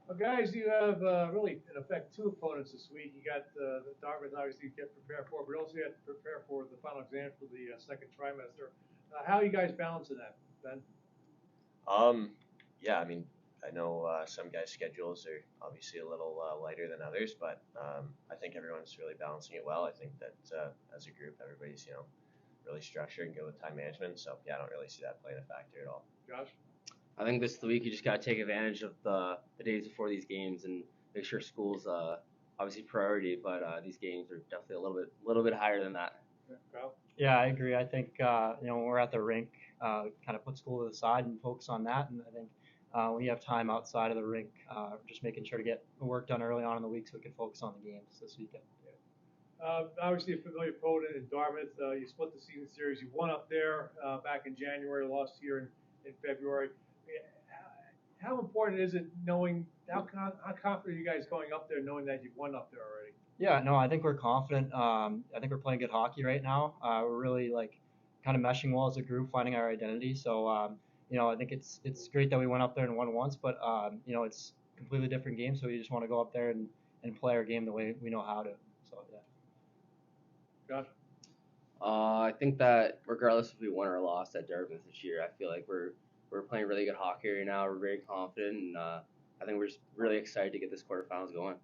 Well, guys, you have really, in effect, two opponents this week. You got the Dartmouth, obviously, you get prepared for, but also you have to prepare for the final exam for the second trimester. How are you guys balancing that, Ben? Um, yeah, I mean, I know some guys' schedules are obviously a little lighter than others, but I think everyone's really balancing it well. I think that as a group, everybody's really structured and good with time management. So yeah, I don't really see that playing a factor at all. Josh? I think this week you just got to take advantage of the days before these games and make sure school's obviously priority, but these games are definitely a little bit higher than that. Kyle? Yeah, I agree. I think when we're at the rink, kind of put school to the side and focus on that. And I think when you have time outside of the rink, just making sure to get the work done early on in the week so we can focus on the games this weekend. Obviously, a familiar opponent in Dartmouth. You split the season series. You won up there back in January, lost here in February. How important is it knowing how confident are you guys going up there, knowing that you've won up there already? Yeah, no, I think we're confident. I think we're playing good hockey right now. We're really kind of meshing well as a group, finding our identity. So I think it's great that we went up there and won once, but it's a completely different game. So we just want to go up there and play our game the way we know how to. So yeah. Josh? I think that regardless if we won or lost at Dartmouth this year, I feel like we're playing really good hockey right now. We're very confident, and I think we're just really excited to get this quarterfinals going.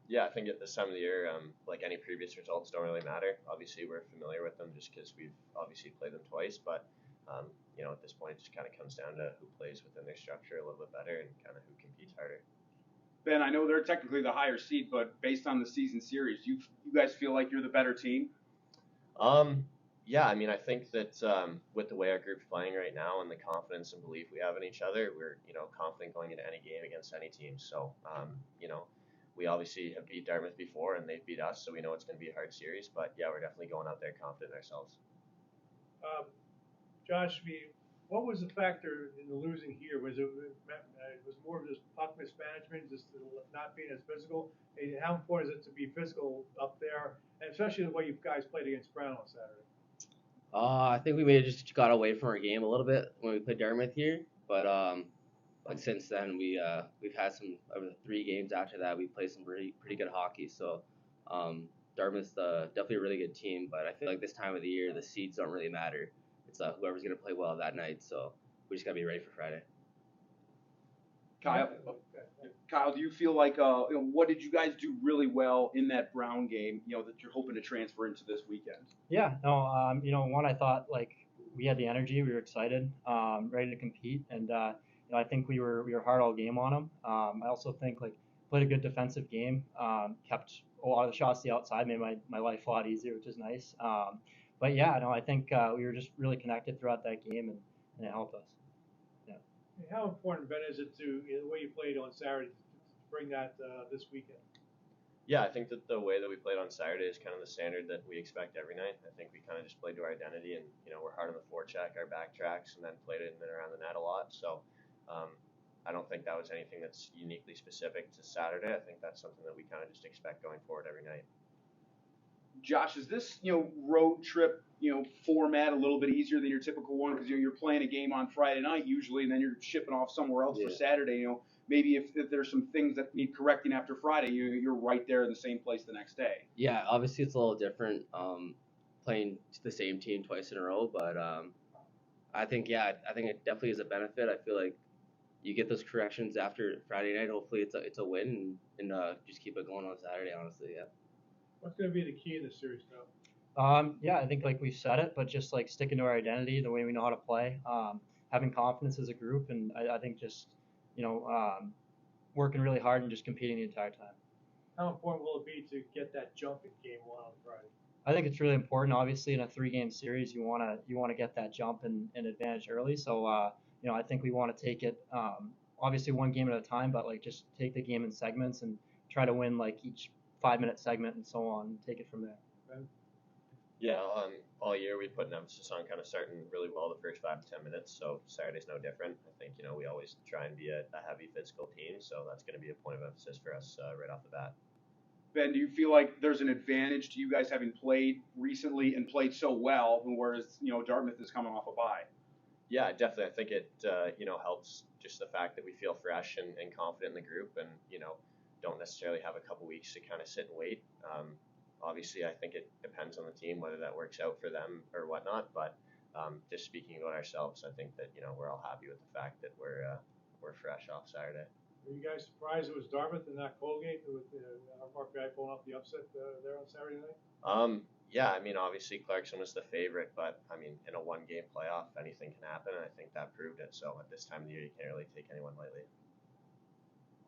Yeah, I think at this time of the year, like any previous results don't really matter. Obviously, we're familiar with them just because we've obviously played them twice. But at this point, it just kind of comes down to who plays within their structure a little bit better and kind of who competes harder. Ben, I know they're technically the higher seed, but based on the season series, you guys feel like you're the better team? Yeah, I mean, I think that with the way our group's playing right now and the confidence and belief we have in each other, we're confident going into any game against any team. So we obviously have beat Dartmouth before and they've beat us, so we know it's going to be a hard series. But yeah, we're definitely going out there confident in ourselves. Josh, what was the factor in the losing here? Was it was more of just puck mismanagement, just not being as physical? And how important is it to be physical up there, and especially the way you guys played against Brown on Saturday? I think we may have just got away from our game a little bit when we played Dartmouth here, but since then we've had some over the 3 games after that we played some pretty good hockey. So Dartmouth's definitely a really good team, but I feel like this time of the year the seeds don't really matter. It's whoever's gonna play well that night. So we just gotta be ready for Friday. Kyle, do you feel like what did you guys do really well in that Brown game? That you're hoping to transfer into this weekend. Yeah, no, one, I thought we had the energy, we were excited, ready to compete, and I think we were hard all game on them. I also think played a good defensive game, kept a lot of the shots to the outside, made my life a lot easier, which is nice. But yeah, no, I think we were just really connected throughout that game, and it helped us. Yeah. How important, Ben, is it to the way you played on Saturday to bring that this weekend? Yeah, I think that the way that we played on Saturday is kind of the standard that we expect every night. I think we kind of just played to our identity, and we're hard on the forecheck, our back tracks, and then played it in and around the net a lot. So I don't think that was anything that's uniquely specific to Saturday. I think that's something that we kind of just expect going forward every night. Josh, is this road trip format a little bit easier than your typical one because you're playing a game on Friday night usually, and then you're shipping off somewhere else for Saturday? Maybe if there's some things that need correcting after Friday, you're right there in the same place the next day. Yeah, obviously it's a little different playing the same team twice in a row, but I think it definitely is a benefit. I feel like you get those corrections after Friday night. Hopefully it's a win and just keep it going on Saturday. Honestly, yeah. What's going to be the key in this series, now? Yeah, I think we said it, but just sticking to our identity, the way we know how to play, having confidence as a group, and I think just working really hard and just competing the entire time. How important will it be to get that jump in game 1 on Friday? I think it's really important. Obviously, in a 3-game series, you want to get that jump and advantage early. So I think we want to take it obviously one game at a time, but just take the game in segments and try to win each 5-minute segment and so on, and take it from there. Ben? Yeah, all year we put an emphasis on kind of starting really well the first 5 to 10 minutes. So Saturday's no different. I think we always try and be a heavy physical team, so that's going to be a point of emphasis for us right off the bat. Ben, do you feel like there's an advantage to you guys having played recently and played so well, whereas Dartmouth is coming off a bye? Yeah, definitely. I think it helps just the fact that we feel fresh and confident in the group, and don't necessarily have a couple weeks to kind of sit and wait. Obviously, I think it depends on the team whether that works out for them or whatnot. But just speaking about ourselves, I think that we're all happy with the fact that we're fresh off Saturday. Were you guys surprised it was Dartmouth and not Colgate with our guy pulling off the upset there on Saturday night? Yeah, I mean, obviously Clarkson was the favorite, but I mean, in a one-game playoff, anything can happen, and I think that proved it. So at this time of the year, you can't really take anyone lightly.